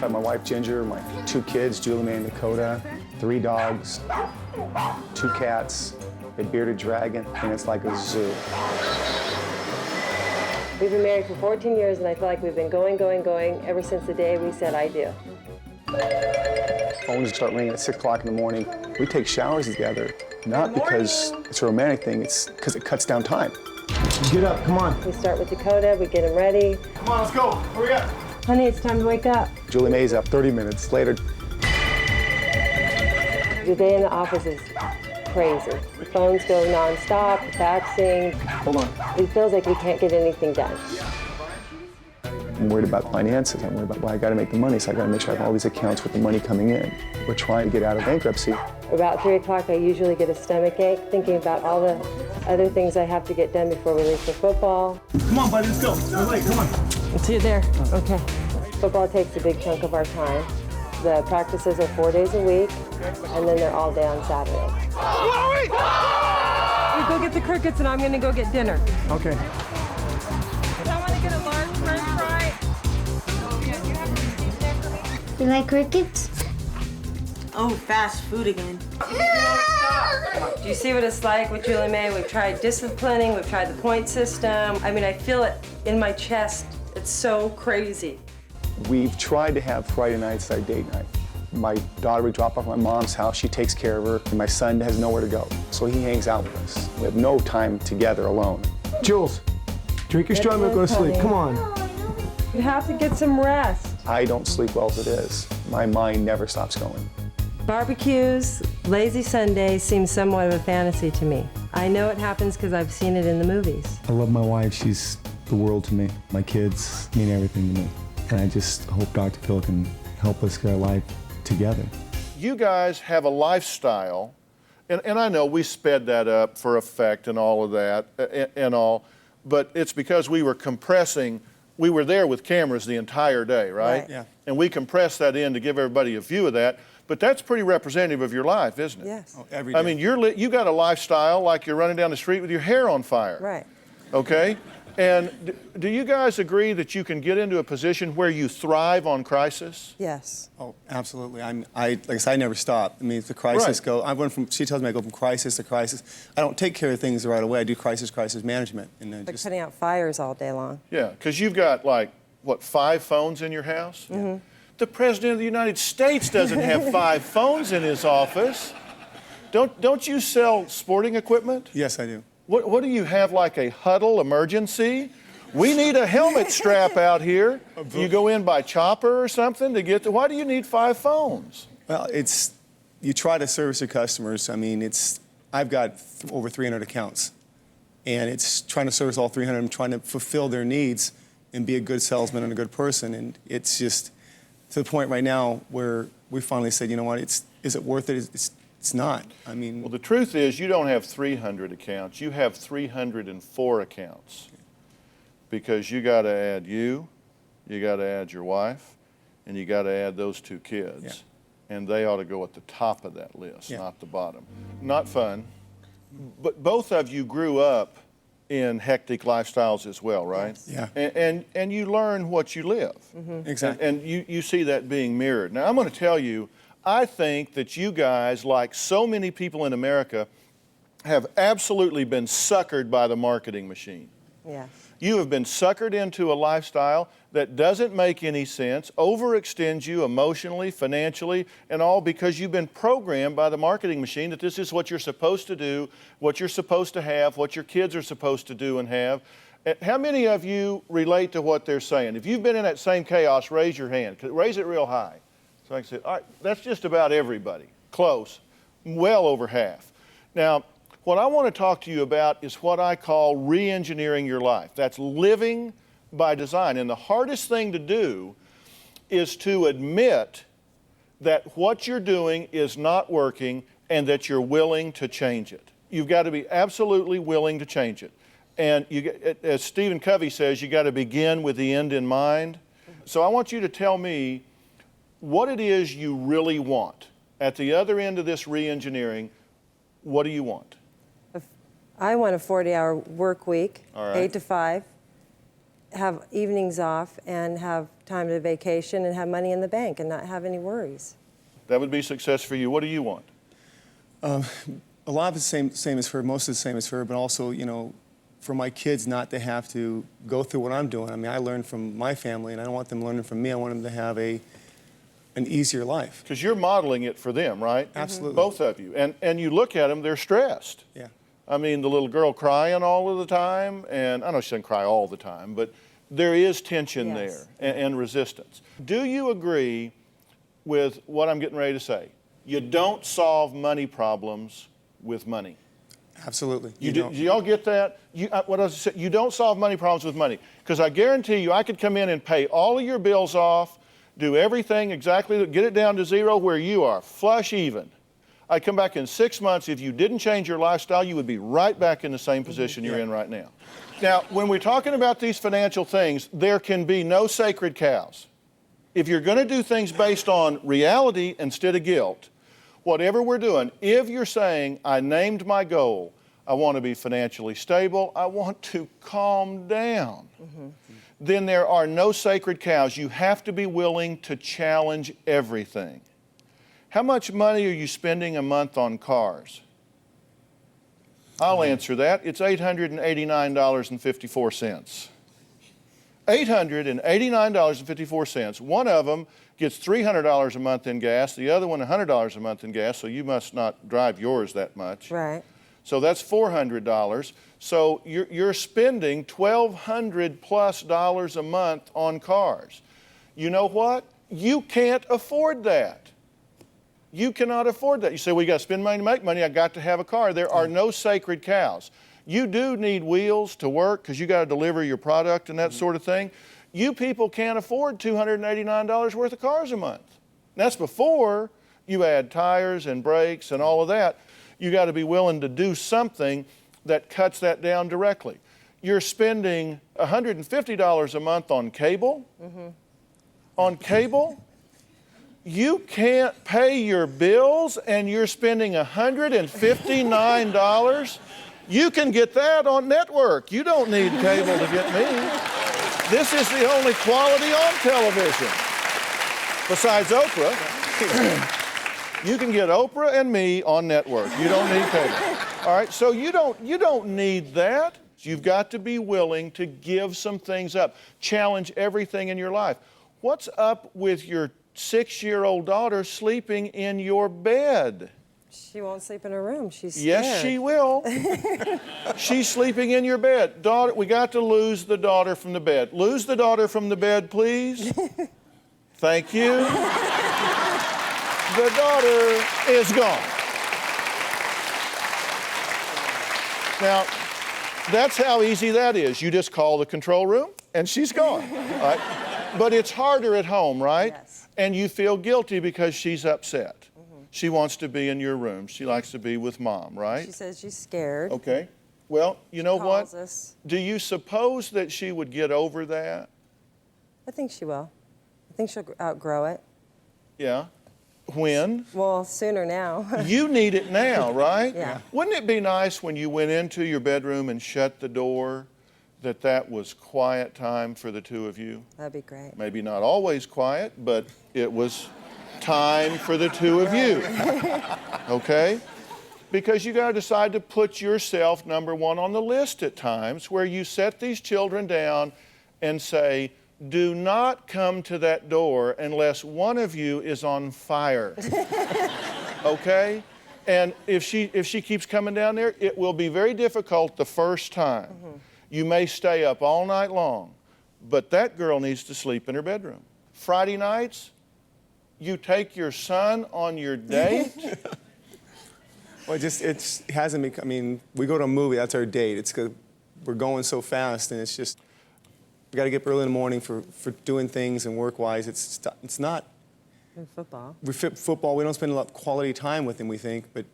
I have my wife Ginger, my 2 kids, Julie Mae and Dakota, 3 dogs, 2 cats, a bearded dragon, and it's like a zoo. We've been married for 14 years, and I feel like we've been going ever since the day we said I do. Phones start ringing at 6 o'clock in the morning. We take showers together, not because it's a romantic thing, it's because it cuts down time. Get up, come on. We start with Dakota, we get him ready. Come on, let's go. Hurry up. Honey, it's time to wake up. Julie Mae's up 30 minutes later. The day in the office is crazy. The phones go nonstop, faxing. Hold on. It feels like we can't get anything done. I'm worried about finances. I'm worried about, well, I gotta make the money, so I gotta make sure I have all these accounts with the money coming in. We're trying to get out of bankruptcy. About 3 o'clock, I usually get a stomach ache, thinking about all the other things I have to get done before we leave for football. Come on, buddy, let's go. We're late, come on. I'll see you there. Okay. Football takes a big chunk of our time. The practices are 4 days a week, and then they're all day on Saturday. You go get the crickets, and I'm gonna go get dinner. Okay. I want to get a large French fry. You like crickets? Oh, fast food again. Do you see what it's like with Julie Mae? We've tried disciplining, we've tried the point system. I mean, I feel it in my chest. It's so crazy. We've tried to have Friday nights our date night. My daughter would drop off at my mom's house, she takes care of her, and my son has nowhere to go. So he hangs out with us. We have no time together alone. Jules, drink your straw milk, go to sleep, come on. You have to get some rest. I don't sleep well as it is. My mind never stops going. Barbecues, lazy Sundays seem somewhat of a fantasy to me. I know it happens because I've seen it in the movies. I love my wife. She's the world to me. My kids mean everything to me. And I just hope DrPhil can help us get our life together. You guys have a lifestyle, and I know we sped that up for effect and all of that and all, but it's because we were compressing. We were there with cameras the entire day, right? Yeah. And we compressed that in to give everybody a view of that. But that's pretty representative of your life, isn't it? Yes. Oh, every day. I mean, you got a lifestyle like you're running down the street with your hair on fire. Right. Okay? And do you guys agree that you can get into a position where you thrive on crisis? Yes. Oh, absolutely. Like I said, I never stop. I mean, if the crisis she tells me I go from crisis to crisis. I don't take care of things right away. I do crisis management. And then Like putting out fires all day long. Yeah, because you've got like, what, 5 phones in your house? Mm-hmm. The President of the United States doesn't have 5 phones in his office. Don't you sell sporting equipment? Yes, I do. What do you have, like a huddle emergency? We need a helmet strap out here. You go in by chopper or something to get why do you need 5 phones? Well, you try to service your customers. I mean, I've got over 300 accounts, and it's trying to service all 300 and trying to fulfill their needs and be a good salesman and a good person. And it's just to the point right now where we finally said, you know what, is it worth it? It's not. I mean... Well, the truth is you don't have 300 accounts. You have 304 accounts because you got to add you got to add your wife, and you got to add those 2 kids. Yeah. And they ought to go at the top of that list, Yeah. not the bottom. Not fun, but both of you grew up in hectic lifestyles as well, right? Yeah. And you learn what you live. Mm-hmm. Exactly. And you see that being mirrored. Now, I'm going to tell you, I think that you guys, like so many people in America, have absolutely been suckered by the marketing machine. Yeah. You have been suckered into a lifestyle that doesn't make any sense, overextends you emotionally, financially, and all because you've been programmed by the marketing machine that this is what you're supposed to do, what you're supposed to have, what your kids are supposed to do and have. How many of you relate to what they're saying? If you've been in that same chaos, raise your hand. Raise it real high. So I can say, all right, that's just about everybody. Close. Well over half. Now, what I want to talk to you about is what I call re-engineering your life. That's living by design. And the hardest thing to do is to admit that what you're doing is not working and that you're willing to change it. You've got to be absolutely willing to change it. And as Stephen Covey says, you got to begin with the end in mind. So I want you to tell me what it is you really want. At the other end of this re-engineering, what do you want? I want a 40-hour work week, All right. 8 to 5. have evenings off and have time to vacation and have money in the bank and not have any worries. That would be success for you. What do you want? A lot of the same as her, most of the same as her, but also, you know, for my kids not to have to go through what I'm doing. I mean, I learned from my family, and I don't want them learning from me. I want them to have an easier life. Because you're modeling it for them, right? Absolutely. Both of you. And you look at them, they're stressed. Yeah. I mean, the little girl crying all of the time, and I know she doesn't cry all the time, but there is tension Yes. there and resistance. Do you agree with what I'm getting ready to say? You don't solve money problems with money. Absolutely. Do y'all get that? What I was saying, you don't solve money problems with money. Because I guarantee you, I could come in and pay all of your bills off, do everything exactly, get it down to zero where you are, flush even. I'd come back in 6 months. If you didn't change your lifestyle, you would be right back in the same position you're in right now. Now, when we're talking about these financial things, there can be no sacred cows. If you're going to do things based on reality instead of guilt, whatever we're doing, if you're saying, I named my goal, I want to be financially stable, I want to calm down, then there are no sacred cows. You have to be willing to challenge everything. How much money are you spending a month on cars? I'll answer that. It's $889.54. $889.54. One of them gets $300 a month in gas, the other one $100 a month in gas, so you must not drive yours that much. Right. So that's $400. So you're spending $1,200+ a month on cars. You know what? You can't afford that. You cannot afford that. You say, well, you got to spend money to make money. I got to have a car. There are no sacred cows. You do need wheels to work because you got to deliver your product and that sort of thing. You people can't afford $289 worth of cars a month. And that's before you add tires and brakes and all of that. You got to be willing to do something that cuts that down directly. You're spending $150 a month on cable. On cable? You can't pay your bills and you're spending $159. You can get that on network. You don't need cable to get me. This is the only quality on television. Besides Oprah, you can get Oprah and me on network. You don't need cable. All right, so you don't need that. You've got to be willing to give some things up. Challenge everything in your life. What's up with your 6-year-old daughter sleeping in your bed? She won't sleep in her room. She's scared. Yes, she will. She's sleeping in your bed. Daughter, we got to lose the daughter from the bed. Lose the daughter from the bed, please. Thank you. The daughter is gone. Now, that's how easy that is. You just call the control room and she's gone. All right? But it's harder at home, right? Yes. And you feel guilty because she's upset. She wants to be in your room. She likes to be with mom, right? She says she's scared. Okay. Well, you know what? Calls us. Do you suppose that she would get over that? I think she will. I think she'll outgrow it. Yeah. When? Well, sooner now. You need it now, right? Yeah. Wouldn't it be nice when you went into your bedroom and shut the door that was quiet time for the two of you? That'd be great. Maybe not always quiet, but it was time for the two of you. Okay? Because you got to decide to put yourself number one on the list at times, where you set these children down and say, do not come to that door unless one of you is on fire. Okay? And if she keeps coming down there, it will be very difficult the first time. You may stay up all night long, but that girl needs to sleep in her bedroom. Friday nights, you take your son on your date. Well, it hasn't been, I mean, we go to a movie, that's our date. It's 'cause we're going so fast, and it's just, we got to get up early in the morning for doing things and work-wise. It's not. And football. Football, we don't spend a lot of quality time with him, we think, but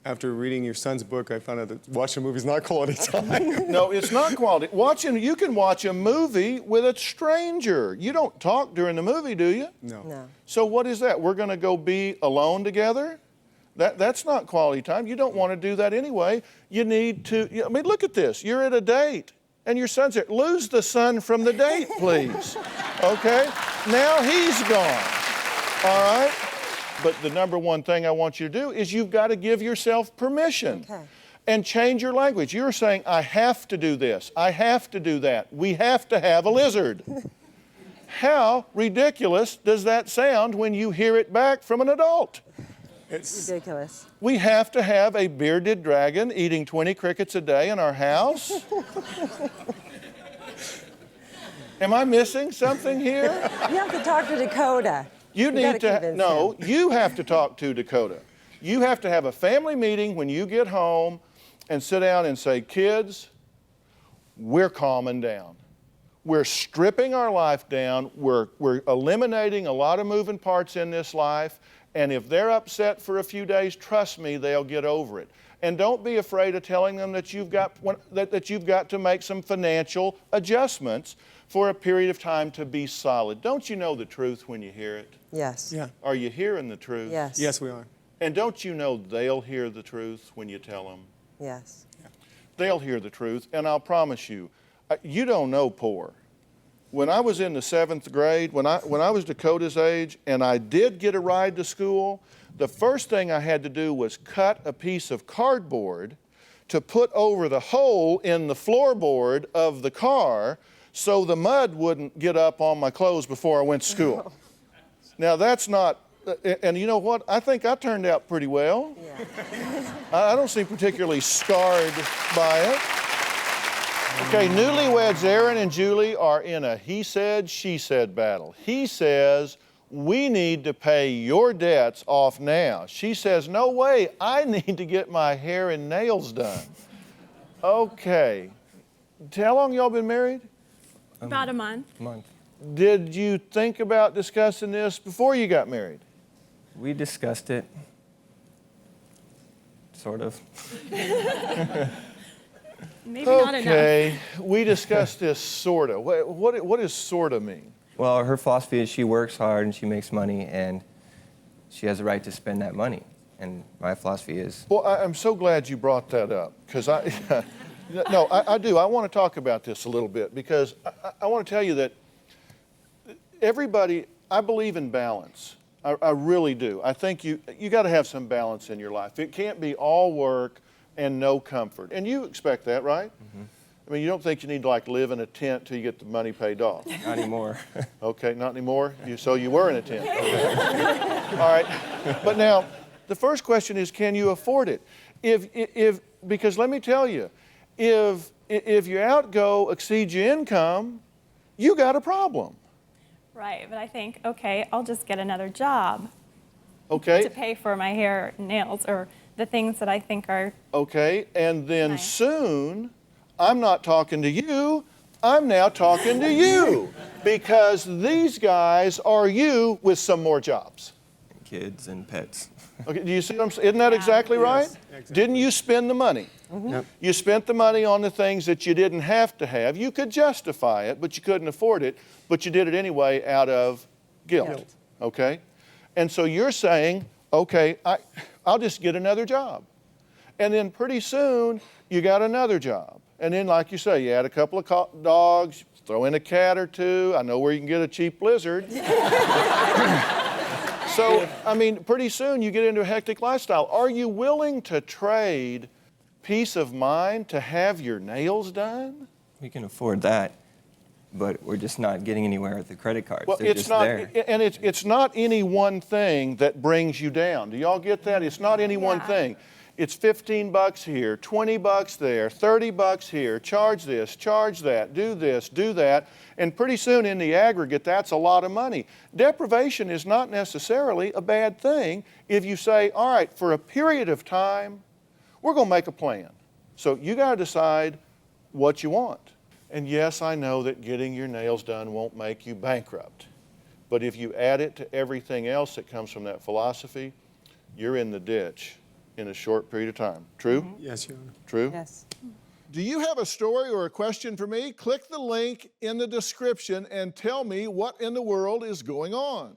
after reading your son's book, I found out that watching a movie is not quality time. No, it's not quality. You can watch a movie with a stranger. You don't talk during the movie, do you? No. No. So what is that? We're going to go be alone together? That's not quality time. You don't want to do that anyway. You need to, I mean, look at this. You're at a date. And your son said, lose the son from the date, please. Okay? Now he's gone. All right? But the number one thing I want you to do is you've got to give yourself permission. Okay. And change your language. You're saying, I have to do this. I have to do that. We have to have a lizard. How ridiculous does that sound when you hear it back from an adult? It's ridiculous. We have to have a bearded dragon eating 20 crickets a day in our house? Am I missing something here? You have to talk to Dakota. You need gotta to, convince no, him. you have to talk to Dakota. You have to have a family meeting when you get home and sit down and say, kids, we're calming down. We're stripping our life down. We're eliminating a lot of moving parts in this life. And if they're upset for a few days, trust me, they'll get over it. And don't be afraid of telling them that you've got to make some financial adjustments for a period of time to be solid. Don't you know the truth when you hear it? Yes. Yeah. Are you hearing the truth? Yes. Yes, we are. And don't you know they'll hear the truth when you tell them? Yes. They'll hear the truth, and I'll promise you, you don't know poor. When I was in the 7th grade, when I was Dakota's age, and I did get a ride to school, the first thing I had to do was cut a piece of cardboard to put over the hole in the floorboard of the car so the mud wouldn't get up on my clothes before I went to school. Now that's not, and you know what? I think I turned out pretty well. Yeah. I don't seem particularly scarred by it. Okay, newlyweds Aaron and Julie are in a he said, she said battle. He says, we need to pay your debts off now. She says, no way, I need to get my hair and nails done. Okay, how long y'all been married? About a month. Did you think about discussing this before you got married? We discussed it, sort of. Maybe not enough. Okay, we discussed this sorta. What does sorta mean? Well, her philosophy is she works hard and she makes money and she has the right to spend that money. And my philosophy is... Well, I'm so glad you brought that up because I do. I want to talk about this a little bit because I want to tell you that everybody, I believe in balance. I really do. I think you got to have some balance in your life. It can't be all work and no comfort. And you expect that, right? Mm-hmm. I mean, you don't think you need to like live in a tent till you get the money paid off. Not anymore. Okay, not anymore? So you were in a tent. Okay. All right. But now, the first question is, can you afford it? Because let me tell you, if your outgo exceeds your income, you got a problem. Right, but I think, okay, I'll just get another job Okay? to pay for my hair, nails, or the things that I think are... Okay, and then Nice. soon, I'm not talking to you, I'm now talking to you. Because these guys are you with some more jobs. Kids and pets. Okay, do you see what I'm saying? Isn't that exactly right? exactly. Didn't you spend the money? Mm-hmm. Yep. You spent the money on the things that you didn't have to have. You could justify it, but you couldn't afford it, but you did it anyway out of guilt. Okay? And so you're saying, okay, I'll just get another job. And then pretty soon, you got another job. And then, like you say, you add a couple of dogs, throw in a cat or two. I know where you can get a cheap lizard. So, I mean, pretty soon you get into a hectic lifestyle. Are you willing to trade peace of mind to have your nails done? We can afford that, but we're just not getting anywhere with the credit cards. Well, They're it's just not, there. and it's not any one thing that brings you down. Do y'all get that? It's not any one thing. It's 15 bucks here, 20 bucks there, 30 bucks here, charge this, charge that, do this, do that, and pretty soon in the aggregate, that's a lot of money. Deprivation is not necessarily a bad thing if you say, all right, for a period of time, we're going to make a plan. So you got to decide what you want. And yes, I know that getting your nails done won't make you bankrupt. But if you add it to everything else that comes from that philosophy, you're in the ditch in a short period of time. True? Mm-hmm. Yes, Your Honor. True? Yes. Do you have a story or a question for me? Click the link in the description and tell me what in the world is going on.